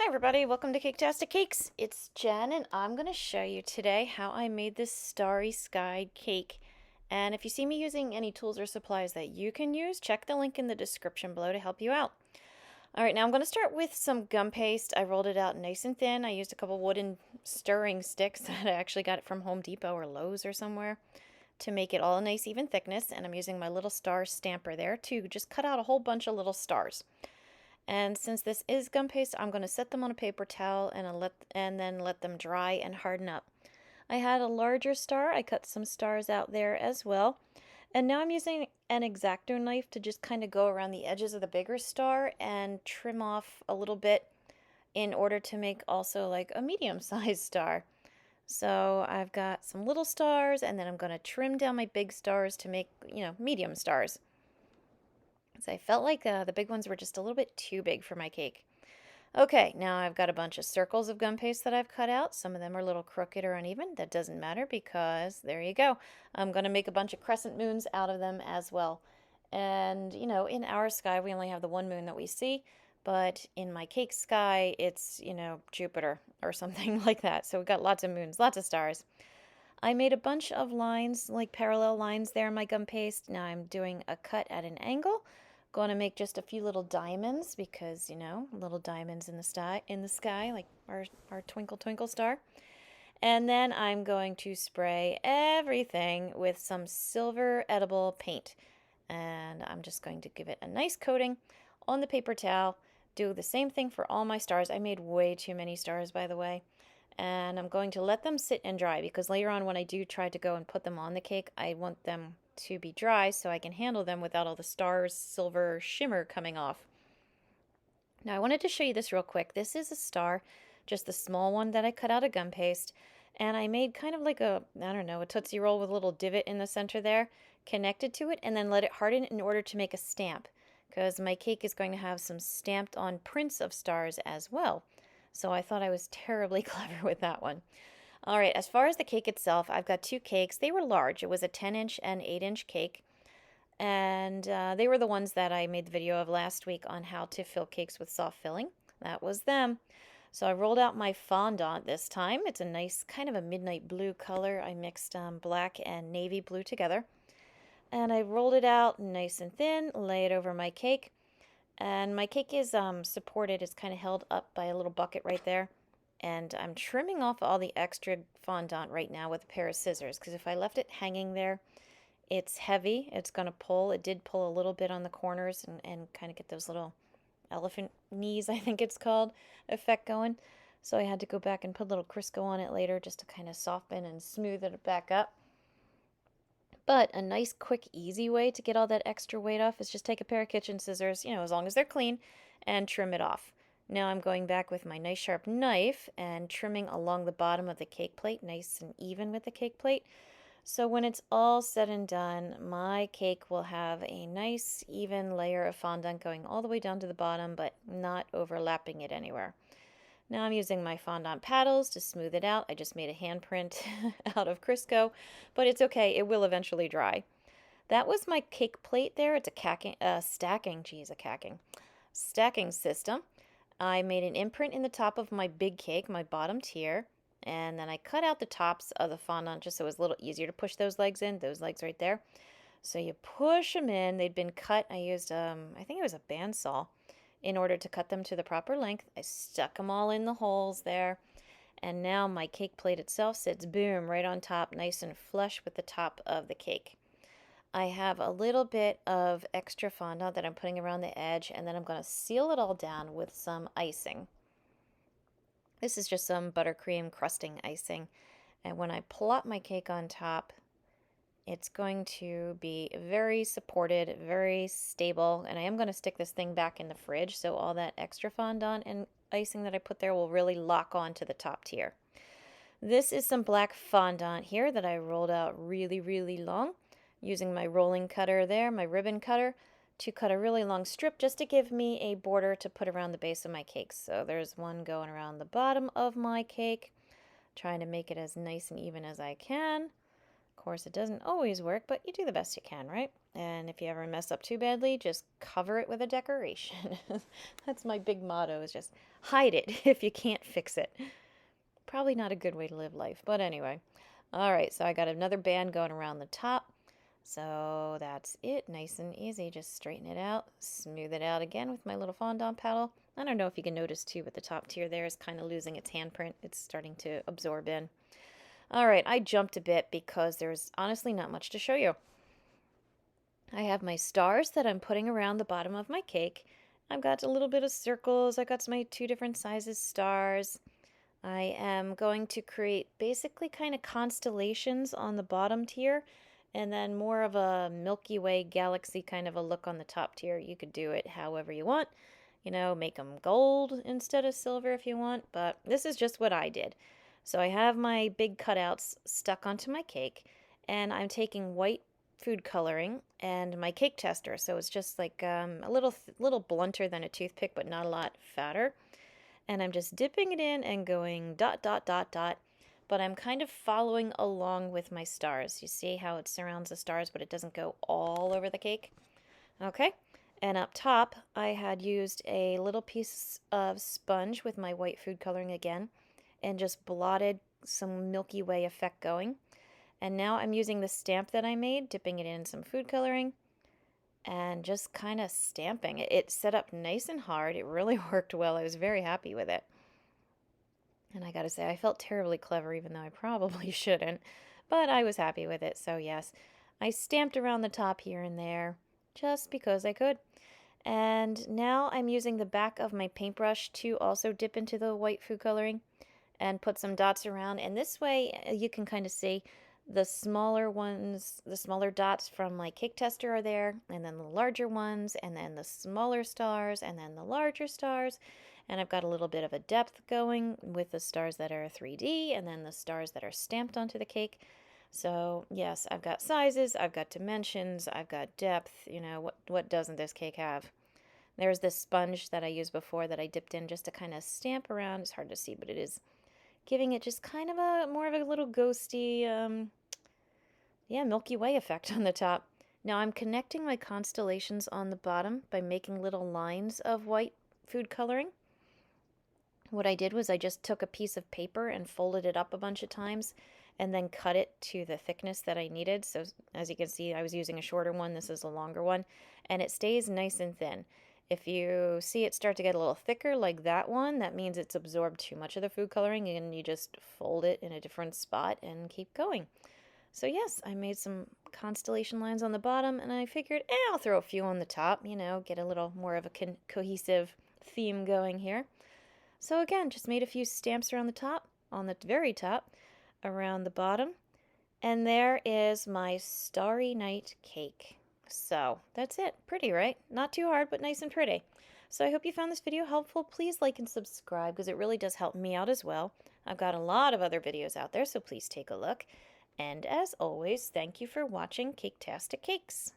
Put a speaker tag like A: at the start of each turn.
A: Hi everybody, welcome to Caketastic Cakes. It's Jen and I'm going to show you today how I made this starry skied cake. And if you see me using any tools or supplies that you can use, check the link in the description below to help you out. Alright, now I'm going to start with some gum paste. I rolled it out nice and thin. I used a couple wooden stirring sticks that I actually got it from Home Depot or Lowe's or somewhere to make it all a nice even thickness. And I'm using my little star stamper there to just cut out a whole bunch of little stars. And since this is gum paste, I'm going to set them on a paper towel and then let them dry and harden up. I had a larger star. I cut some stars out there as well. And now I'm using an X-Acto knife to just kind of go around the edges of the bigger star and trim off a little bit in order to make also like a medium-sized star. So I've got some little stars and then I'm going to trim down my big stars to make, medium stars. So I felt like the big ones were just a little bit too big for my cake. Okay, now I've got a bunch of circles of gum paste that I've cut out. Some of them are a little crooked or uneven. That doesn't matter because there you go. I'm going to make a bunch of crescent moons out of them as well. And, in our sky, we only have the one moon that we see. But in my cake sky, it's, Jupiter or something like that. So we've got lots of moons, lots of stars. I made a bunch of lines, like parallel lines there in my gum paste. Now I'm doing a cut at an angle. Going to make just a few little diamonds because, little diamonds in the sky, like our twinkle twinkle star. And then I'm going to spray everything with some silver edible paint. And I'm just going to give it a nice coating on the paper towel. Do the same thing for all my stars. I made way too many stars, by the way. And I'm going to let them sit and dry because later on when I do try to go and put them on the cake, I want them to be dry so I can handle them without all the stars silver shimmer coming off. Now I wanted to show you this real quick. This is a star, just the small one that I cut out of gum paste, and I made kind of like a Tootsie Roll with a little divot in the center there, connected to it, and then let it harden in order to make a stamp because my cake is going to have some stamped on prints of stars as well. So I thought I was terribly clever with that one. All right, as far as the cake itself, I've got two cakes. They were large. It was a 10-inch and 8-inch cake. And they were the ones that I made the video of last week on how to fill cakes with soft filling. That was them. So I rolled out my fondant this time. It's a nice kind of a midnight blue color. I mixed black and navy blue together. And I rolled it out nice and thin, lay it over my cake. And my cake is supported, it's kind of held up by a little bucket right there. And I'm trimming off all the extra fondant right now with a pair of scissors because if I left it hanging there, it's heavy. It's going to pull. It did pull a little bit on the corners and kind of get those little elephant knees, I think it's called, effect going. So I had to go back and put a little Crisco on it later just to kind of soften and smooth it back up. But a nice, quick, easy way to get all that extra weight off is just take a pair of kitchen scissors, as long as they're clean, and trim it off. Now I'm going back with my nice sharp knife and trimming along the bottom of the cake plate, nice and even with the cake plate. So when it's all said and done, my cake will have a nice even layer of fondant going all the way down to the bottom, but not overlapping it anywhere. Now I'm using my fondant paddles to smooth it out. I just made a handprint out of Crisco, but it's okay. It will eventually dry. That was my cake plate there. It's a stacking system. I made an imprint in the top of my big cake, my bottom tier, and then I cut out the tops of the fondant just so it was a little easier to push those legs in, those legs right there. So you push them in. They'd been cut. I used, I think it was a bandsaw in order to cut them to the proper length. I stuck them all in the holes there. And now my cake plate itself sits, boom, right on top, nice and flush with the top of the cake. I have a little bit of extra fondant that I'm putting around the edge, and then I'm going to seal it all down with some icing. This is just some buttercream crusting icing. And when I plop my cake on top, it's going to be very supported, very stable, and I am going to stick this thing back in the fridge so all that extra fondant and icing that I put there will really lock on to the top tier. This is some black fondant here that I rolled out really, really long, using my rolling cutter there, my ribbon cutter, to cut a really long strip just to give me a border to put around the base of my cake. So there's one going around the bottom of my cake, trying to make it as nice and even as I can. Of course, it doesn't always work, but you do the best you can, right? And if you ever mess up too badly, just cover it with a decoration. That's my big motto, is just hide it if you can't fix it. Probably not a good way to live life, but anyway. All right, so I got another band going around the top. So that's it, nice and easy. Just straighten it out, smooth it out again with my little fondant paddle. I don't know if you can notice too, but the top tier there is kind of losing its handprint. It's starting to absorb in. All right, I jumped a bit because there's honestly not much to show you. I have my stars that I'm putting around the bottom of my cake. I've got a little bit of circles. I got my 2 different sizes stars. I am going to create basically kind of constellations on the bottom tier, and then more of a Milky Way galaxy kind of a look on the top tier. You could do it however you want. You know, make them gold instead of silver if you want, but this is just what I did. So I have my big cutouts stuck onto my cake, and I'm taking white food coloring and my cake tester. So it's just like a little blunter than a toothpick, but not a lot fatter. And I'm just dipping it in and going dot, dot, dot, dot. But I'm kind of following along with my stars. You see how it surrounds the stars, but it doesn't go all over the cake? Okay. And up top, I had used a little piece of sponge with my white food coloring again and just blotted some Milky Way effect going. And now I'm using the stamp that I made, dipping it in some food coloring, and just kind of stamping it. It set up nice and hard. It really worked well. I was very happy with it. And I gotta say, I felt terribly clever, even though I probably shouldn't. But I was happy with it, so yes. I stamped around the top here and there, just because I could. And now I'm using the back of my paintbrush to also dip into the white food coloring and put some dots around. And this way, you can kind of see the smaller ones, the smaller dots from my cake tester are there, and then the larger ones, and then the smaller stars, and then the larger stars. And I've got a little bit of a depth going with the stars that are 3D, and then the stars that are stamped onto the cake. So yes, I've got sizes, I've got dimensions, I've got depth. You know, what doesn't this cake have? There's this sponge that I used before that I dipped in just to kind of stamp around. It's hard to see, but it is giving it just kind of more of a little ghosty, Milky Way effect on the top. Now I'm connecting my constellations on the bottom by making little lines of white food coloring. What I did was I just took a piece of paper and folded it up a bunch of times and then cut it to the thickness that I needed. So as you can see, I was using a shorter one. This is a longer one, and it stays nice and thin. If you see it start to get a little thicker like that one, that means it's absorbed too much of the food coloring, and you just fold it in a different spot and keep going. So yes, I made some constellation lines on the bottom, and I figured, I'll throw a few on the top, get a little more of a cohesive theme going here. So again, just made a few stamps around the top, on the very top, around the bottom, and there is my Starry Night cake. So that's it. Pretty, right? Not too hard, but nice and pretty. So I hope you found this video helpful. Please like and subscribe because it really does help me out as well. I've got a lot of other videos out there, so please take a look. And as always, thank you for watching Caketastic Cakes.